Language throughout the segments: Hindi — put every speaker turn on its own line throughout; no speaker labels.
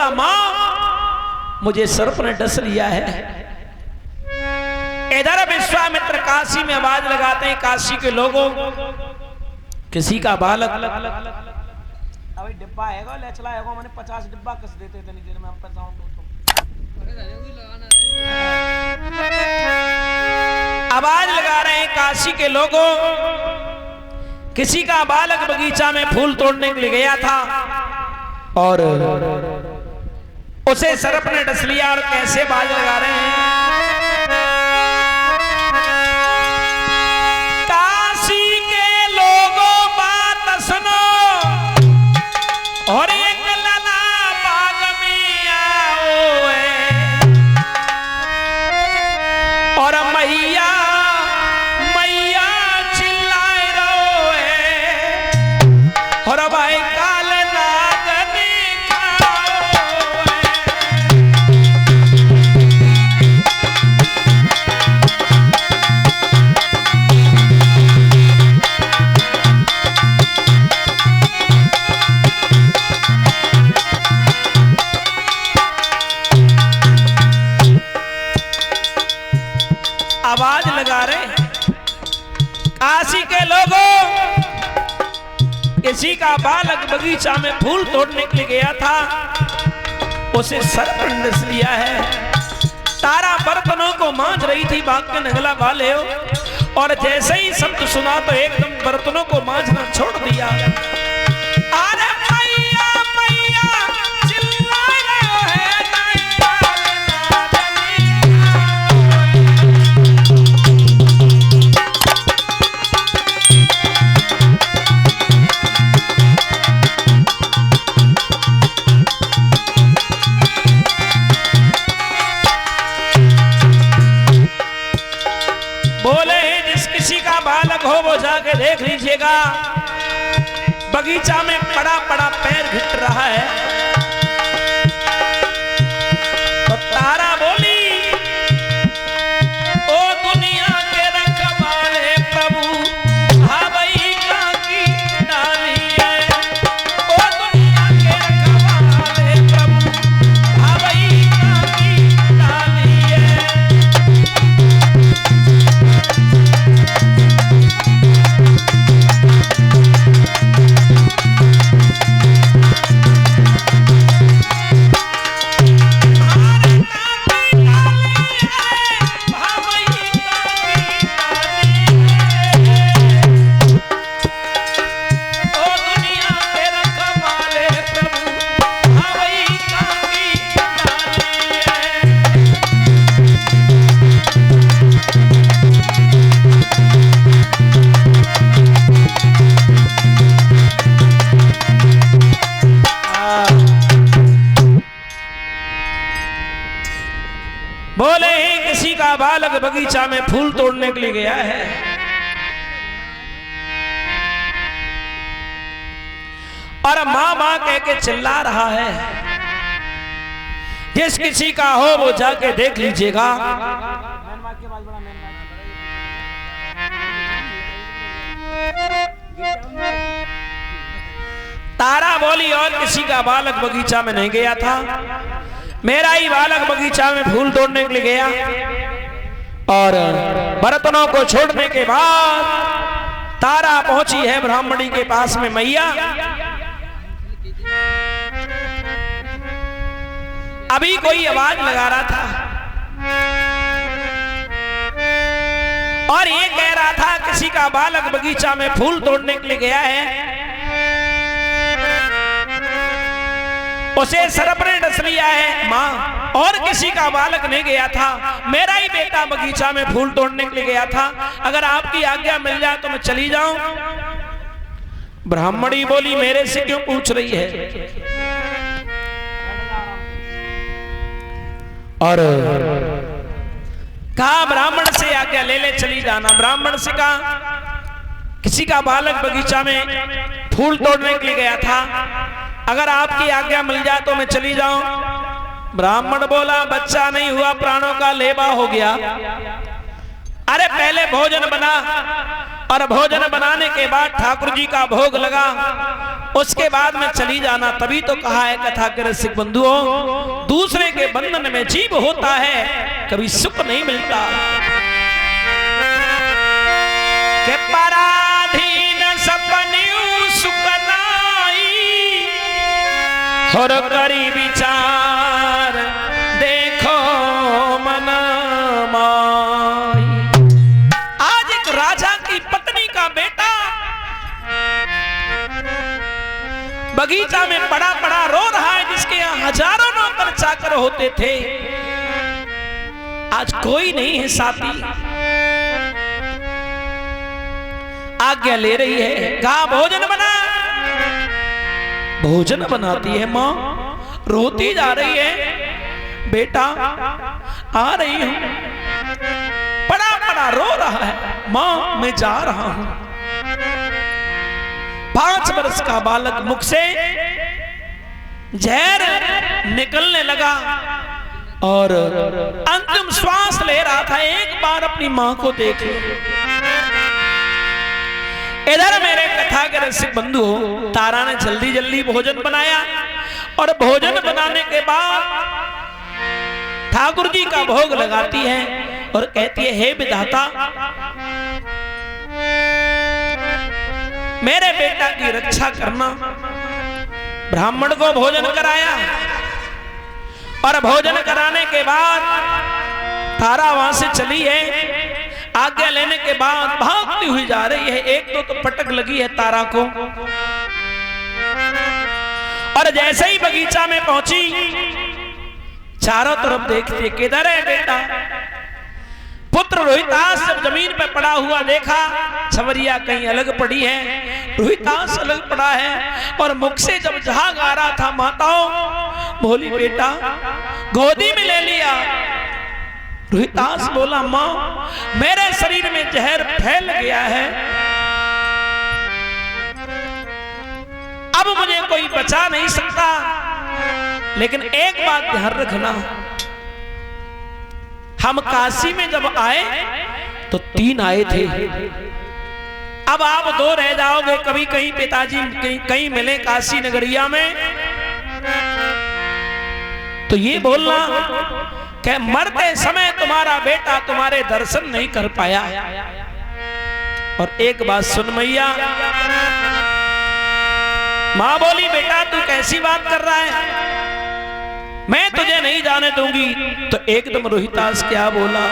बोला मां मुझे सर्प ने डस लिया है। इधर विश्वामित्र काशी में आवाज लगाते हैं, काशी के लोगों किसी का बालक
अभी डिब्बा हैगा ले चला हैगा, मैंने 50 डिब्बा कस देते इतनी देर में हम पैसा तो
आवाज लगा रहे हैं काशी के लोगों किसी का बालक बगीचा में फूल तोड़ने के लिए गया था और उसे सर्प ने डस लिया। और कैसे बाज लगा रहे हैं, काशी के लोगों बात सुनो और एक लला बाग में आओ और मैया मैया चिल्लाए रहो और भाई काल नागनी आवाज लगा रहे काशी के लोगों किसी का बालक बगीचा में फूल तोड़ने के लिए गया था, उसे सर्प ने डस लिया है। तारा बर्तनों को मांझ रही थी बाग के नगला वाले हो और जैसे ही शब्द सुना तो एकदम बर्तनों को मांझना छोड़ दिया। अरे मैया मैया चिल्ला रहे हैं हो वो जाके देख लीजिएगा बगीचा में बड़ा बड़ा पैर घिट रहा है। तो तारा बोली ओ दुनिया के रखवाले प्रभु भावई का की डाली है। ओ दुनिया के रखवाले प्रभु भावई का की डाली है। बोले ही किसी का बालक बगीचा में फूल तोड़ने के लिए गया है और मां मां कह के चिल्ला रहा है। जिस किसी का हो वो जाके देख लीजिएगा। तारा बोली और किसी का बालक बगीचा में नहीं गया था, मेरा ही बालक बगीचा में फूल तोड़ने के लिए गया और बर्तनों को छोड़ने के बाद तारा पहुंची है ब्राह्मणी के पास में। मैया अभी कोई आवाज लगा रहा था और ये कह रहा था किसी का बालक बगीचा में फूल तोड़ने के लिए गया है, उसे सर्प ने डस लिया है। माँ और किसी का बालक नहीं गया था, मेरा ही बेटा बगीचा में फूल तोड़ने के लिए गया था। अगर आपकी आज्ञा मिल जाए तो मैं चली जाऊं। ब्राह्मणी बोली मेरे से क्यों पूछ रही है? और कहा ब्राह्मण से आज्ञा ले ले चली जाना। ब्राह्मण से कहा किसी का बालक बगीचा में फूल तोड़ने के लिए गया था, अगर आपकी आज्ञा मिल जाए तो मैं चली जाऊं। ब्राह्मण बोला बच्चा नहीं हुआ, प्राणों का लेबा हो गया। अरे पहले भोजन बना, और भोजन बनाने के बाद ठाकुर जी का भोग लगा, उसके बाद में चली जाना। तभी तो कहा है कथा के रसिक बंधुओं, दूसरे के बंधन में जीव होता है, कभी सुख नहीं मिलता। के पराधीन सपनियों सुख नाई, और करी विचार देखो मन माई। आज एक राजा की पत्नी का बेटा बगीचा में पड़ा पड़ा रो रहा है, जिसके यहाँ हजारों नौकर चाकर होते थे, आज कोई नहीं है साथी। आज्ञा ले रही है, कहा भोजन बना। भोजन बनाती है मां, रोती जा रही है, बेटा आ रही हूं। बड़ा बड़ा रो रहा है, मां मैं जा रहा हूं। 5 वर्ष का बालक मुख से जहर निकलने लगा और अंतिम श्वास ले रहा था। एक बार अपनी मां को देख लो। इधर मेरे कथा के रसिक बंधु, तारा ने जल्दी जल्दी भोजन बनाया और भोजन बनाने के बाद ठाकुर जी का भोग लगाती है और कहती है, हे विधाता मेरे बेटा की रक्षा करना। ब्राह्मण को भोजन कराया और भोजन कराने के बाद तारा वहां से चली है। आज्ञा लेने के बाद भागती हुई जा रही है। एक तो पटक लगी है तारा को, और जैसे ही बगीचा में पहुंची, चारों तरफ देखती है, किधर है बेटा। पुत्र रोहितास जब जमीन पर पड़ा हुआ देखा, छवरिया कहीं अलग पड़ी है, रोहितास अलग पड़ा है, और मुख से जब झाग आ रहा था, माताओं बोली बेटा गोदी में ले लिया। रोहितास बोला, मां मेरे शरीर में जहर फैल गया है, अब मुझे कोई बचा नहीं सकता। लेकिन एक बात ध्यान रखना, हम काशी में जब आए तो 3 आए थे, अब आप 2 रह जाओगे। कभी कहीं पिताजी कहीं मिले काशी नगरिया में तो ये बोलना कि मरते समय तुम्हारा बेटा तुम्हारे दर्शन नहीं कर पाया। और एक बात सुन मैया, मां बोली बेटा तू कैसी बात कर रहा है, मैं तुझे नहीं जाने दूंगी। तो एकदम रोहितास क्या बोला,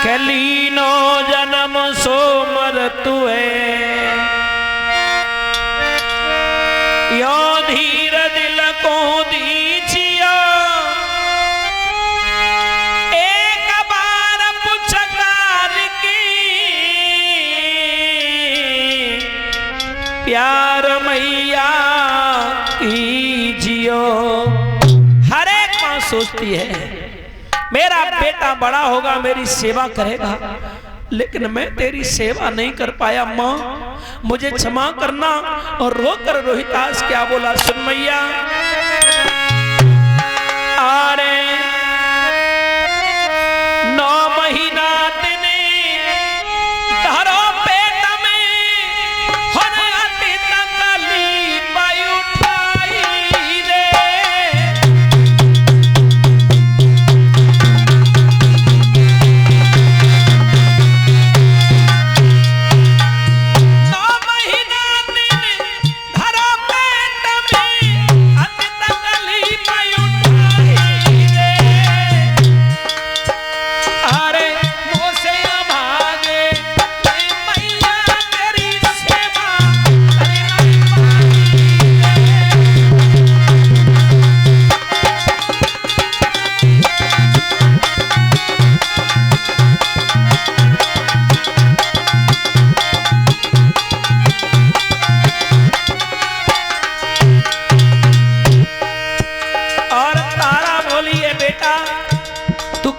कैलीनो जन्म सो मरतुए, यो धीर दिल को दीजिया, एक बार पुचकार की प्यार मैया कीजियो। हर एक मां सोचती है मेरा बेटा बड़ा होगा मेरी सेवा करेगा, लेकिन मैं तेरी सेवा नहीं कर पाया, मां मुझे क्षमा करना। और रोकर रोहितास क्या बोला, सुन मैया, अरे 9 महीना दिने धरो पेट में, हर अति तकलीफ उठाई रे।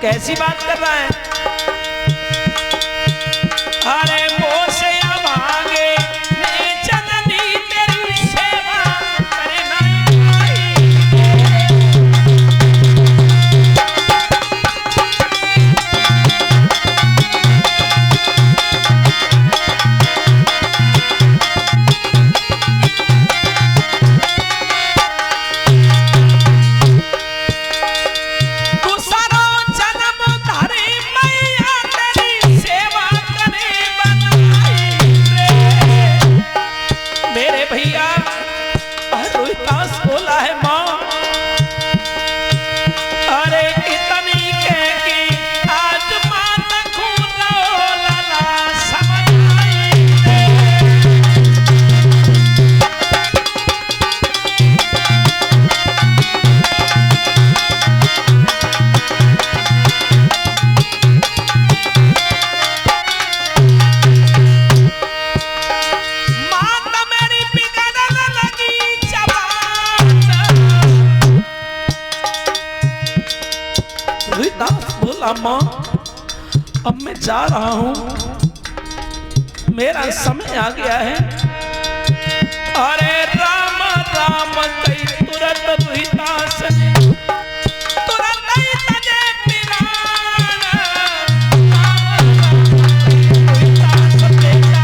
कैसी बात कर रहा है, अरे मोसे अभागे ने जननी तेरी सेवा करे नहीं। बोला माँ अब मैं जा रहा हूं, मेरा समय आ गया है। अरे राम राम कई तुरंत रोहितास तुरंत ही तजे पिरान, रोहितास बेटा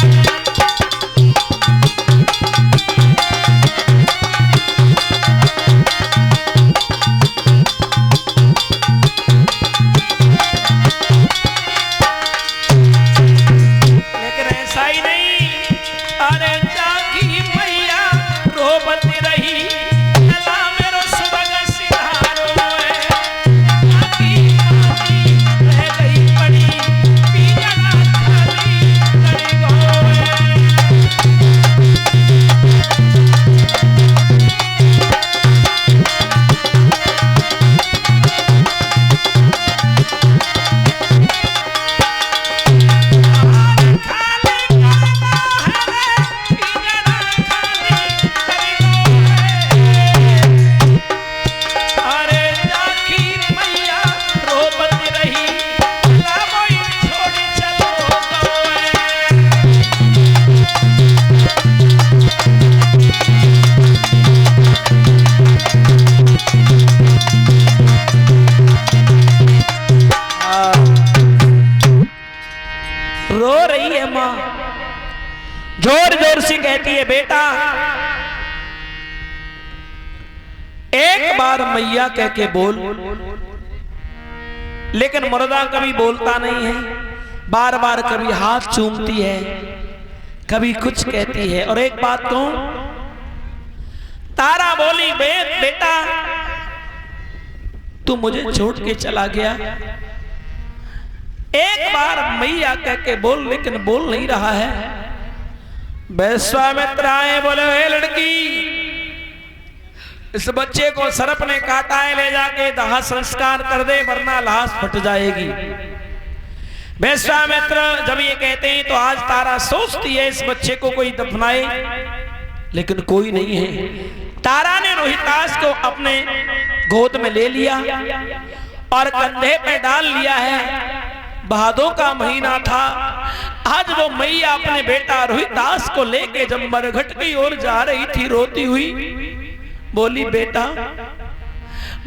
जोर जोर से कहती है बेटा एक बार मैया कह के बोल, लेकिन मुर्दा कभी बोलता नहीं है, बार बार कभी हाथ चूमती है, कभी कुछ कहती है। और एक बात कहूं, तारा बोली बेटा तू मुझे छोड़ के चला गया, एक बार मैया कह के बोल, लेकिन बोल नहीं रहा है। विश्वामित्र आए, बोले हे लड़की इस बच्चे को सर्प ने काटा है, ले जाके दाह संस्कार कर दे वरना लाश फट जाएगी। विश्वामित्र जब ये कहते हैं तो आज तारा सोचती है इस बच्चे को कोई दफनाए, लेकिन कोई नहीं है। तारा ने रोहितास को अपने गोद में ले लिया और कंधे पे डाल लिया है। भादों का महीना था। आज वो मैया अपने बेटा रोहितास को लेके जब मरघट की ओर जा रही थी, रोती हुई बोली बेटा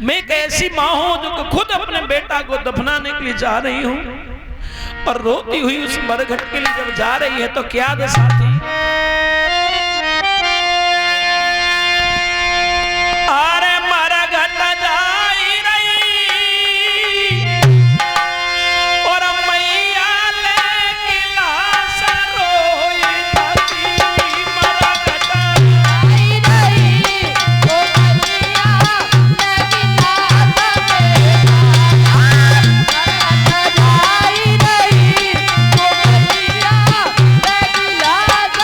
मैं कैसी माँ हूं जो खुद अपने बेटा को दफनाने के लिए जा रही हूं, और रोती हुई उस मरघट के लिए जब जा रही है तो क्या दशा थी। अरे मरघट जाई रही और मैया लेके लाश रोई थी। मरघट
आई रही ओ मैया लेके लाश मरघट आई रही ओ मैया लेके लाश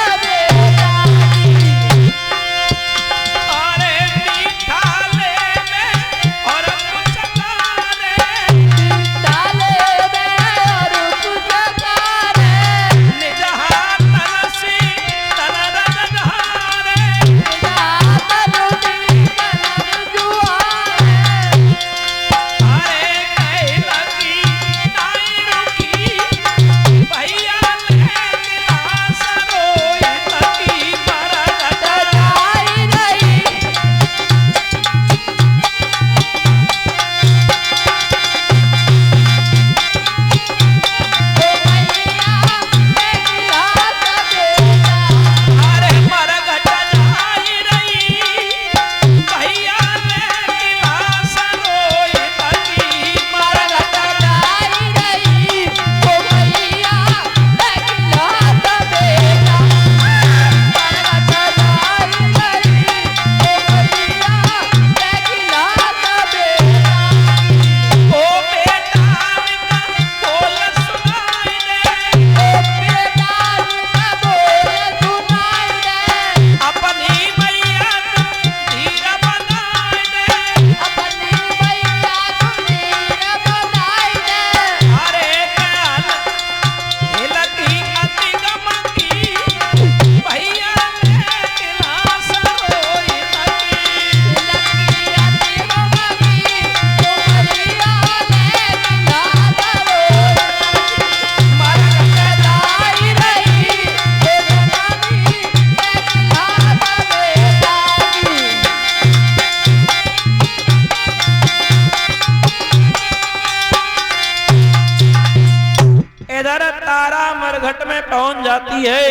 इधर तारा मरघट में पहुंच जाती है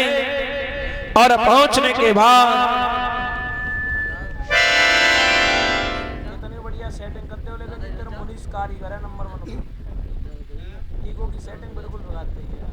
और पहुंचने के बाद
इतनी बढ़िया सेटिंग करते हो, लेकिन तेरे मुनीस कारीगर है नंबर 1 ईगो की सेटिंग बिल्कुल बिगाड़ते ही है।